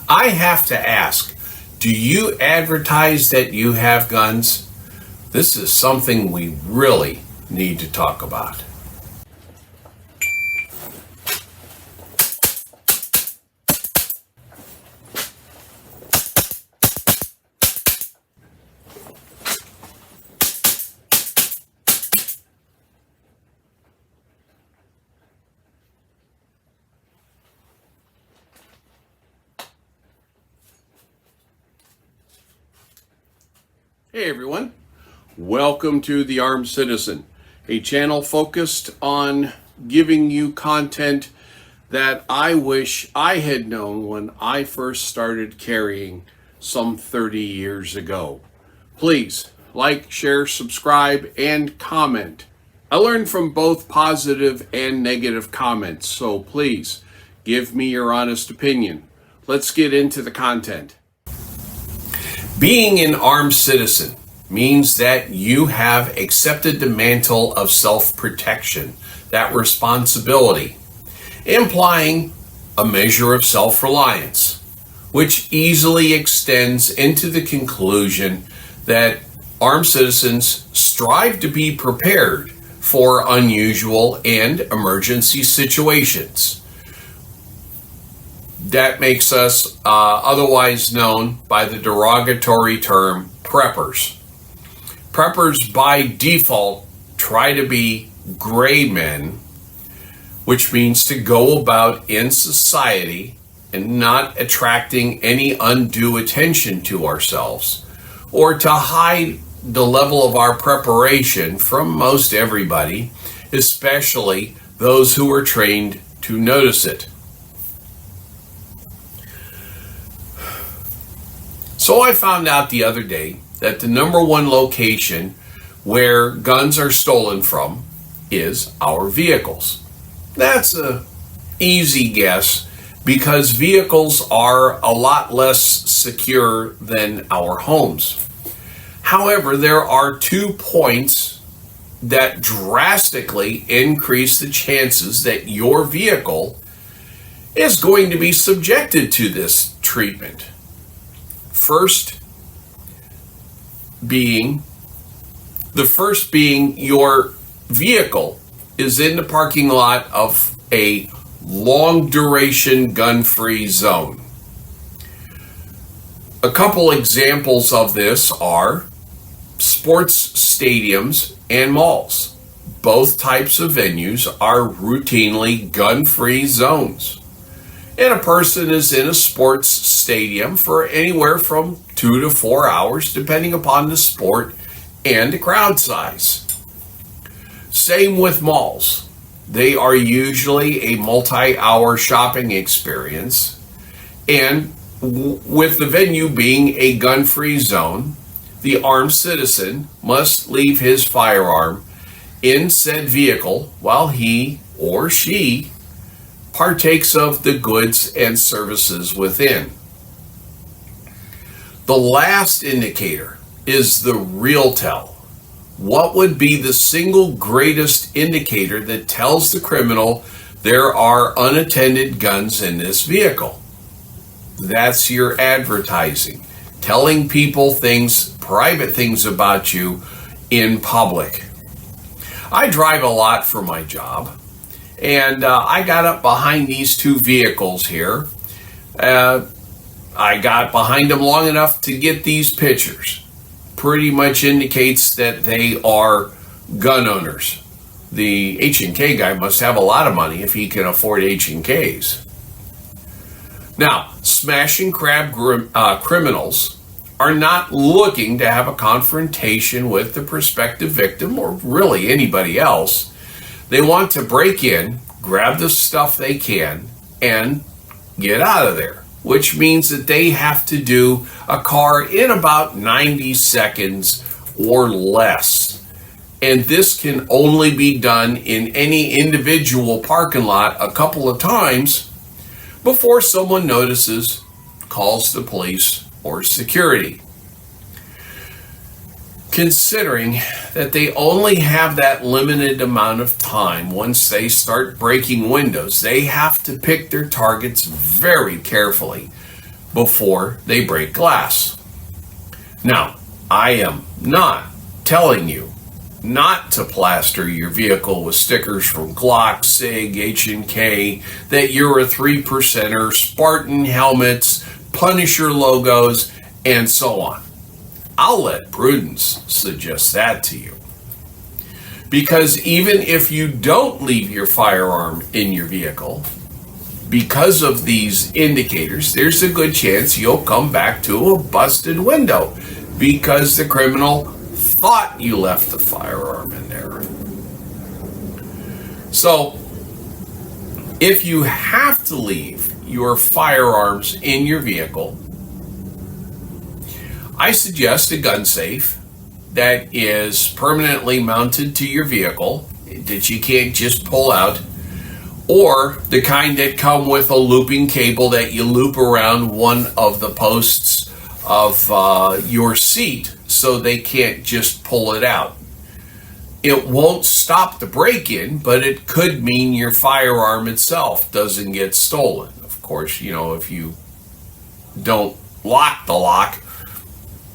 I have to ask, do you advertise that you have guns? This is something we really need to talk about. Hey everyone, welcome to The Armed Citizen, a channel focused on giving you content that I wish I had known when I first started carrying some 30 years ago. Please like, share, subscribe, and comment. I learned from both positive and negative comments, so please give me your honest opinion. Let's get into the content. Being an armed citizen means that you have accepted the mantle of self-protection, that responsibility, implying a measure of self-reliance, which easily extends into the conclusion that armed citizens strive to be prepared for unusual and emergency situations. That makes us otherwise known by the derogatory term preppers. Preppers by default try to be gray men, which means to go about in society and not attracting any undue attention to ourselves, or to hide the level of our preparation from most everybody, especially those who are trained to notice it. So I found out the other day that the number one location where guns are stolen from is our vehicles. That's an easy guess because vehicles are a lot less secure than our homes. However, there are 2 points that drastically increase the chances that your vehicle is going to be subjected to this treatment. The first being your vehicle is in the parking lot of a long duration gun-free zone. A couple examples of this are sports stadiums and malls. Both types of venues are routinely gun-free zones. And a person is in a sports stadium for anywhere from 2 to 4 hours, depending upon the sport and the crowd size. Same with malls. They are usually a multi-hour shopping experience. And with the venue being a gun-free zone, the armed citizen must leave his firearm in said vehicle while he or she partakes of the goods and services within. The last indicator is the real tell. What would be the single greatest indicator that tells the criminal there are unattended guns in this vehicle? That's your advertising, telling people things, private things about you in public. I drive a lot for my job. And I got up behind these 2 vehicles here. I got behind them long enough to get these pictures. Pretty much indicates that they are gun owners. The H&K guy must have a lot of money if he can afford H&Ks. Now, smash and grab criminals are not looking to have a confrontation with the prospective victim or really anybody else. They want to break in, grab the stuff they can, and get out of there, which means that they have to do a car in about 90 seconds or less. And this can only be done in any individual parking lot a couple of times before someone notices, calls the police or security. Considering that they only have that limited amount of time once they start breaking windows, they have to pick their targets very carefully before they break glass. Now, I am not telling you not to plaster your vehicle with stickers from Glock, SIG, H&K, that you're a 3%er, Spartan helmets, Punisher logos, and so on. I'll let prudence suggest that to you. Because even if you don't leave your firearm in your vehicle, because of these indicators, there's a good chance you'll come back to a busted window because the criminal thought you left the firearm in there. So, if you have to leave your firearms in your vehicle, I suggest a gun safe that is permanently mounted to your vehicle that you can't just pull out, or the kind that come with a looping cable that you loop around one of the posts of your seat so they can't just pull it out. It won't stop the break-in, but it could mean your firearm itself doesn't get stolen. Of course, if you don't lock the lock,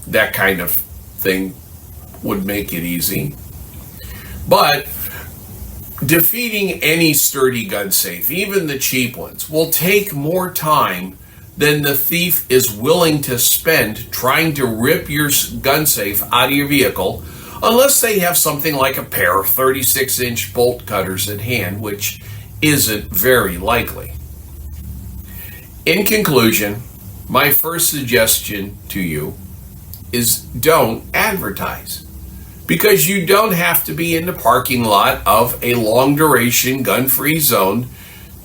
that kind of thing would make it easy. But defeating any sturdy gun safe, even the cheap ones, will take more time than the thief is willing to spend trying to rip your gun safe out of your vehicle, unless they have something like a pair of 36-inch bolt cutters at hand, which isn't very likely. In conclusion, my first suggestion to you is don't advertise. Because you don't have to be in the parking lot of a long-duration gun-free zone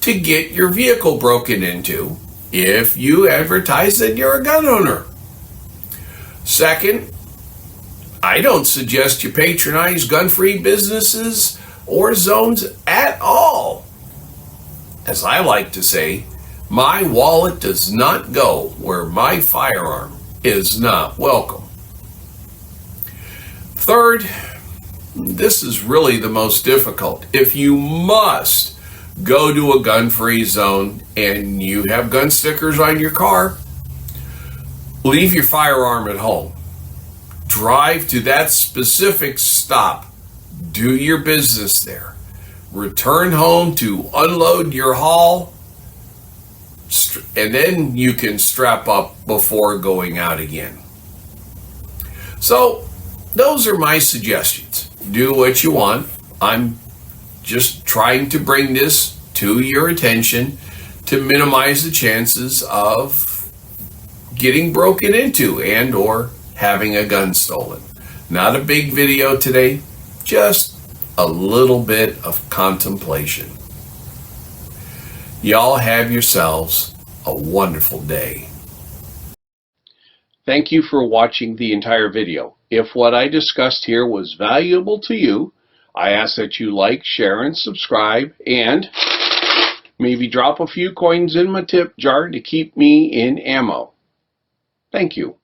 to get your vehicle broken into if you advertise that you're a gun owner. Second, I don't suggest you patronize gun-free businesses or zones at all. As I like to say, my wallet does not go where my firearm is not welcome. Third, this is really the most difficult. If you must go to a gun-free zone and you have gun stickers on your car, leave your firearm at home. Drive to that specific stop. Do your business there. Return home to unload your haul, and then you can strap up before going out again. So, those are my suggestions. Do what you want. I'm just trying to bring this to your attention to minimize the chances of getting broken into and or having a gun stolen. Not a big video today, just a little bit of contemplation. Y'all have yourselves a wonderful day. Thank you for watching the entire video. If what I discussed here was valuable to you, I ask that you like, share, and subscribe, and maybe drop a few coins in my tip jar to keep me in ammo. Thank you.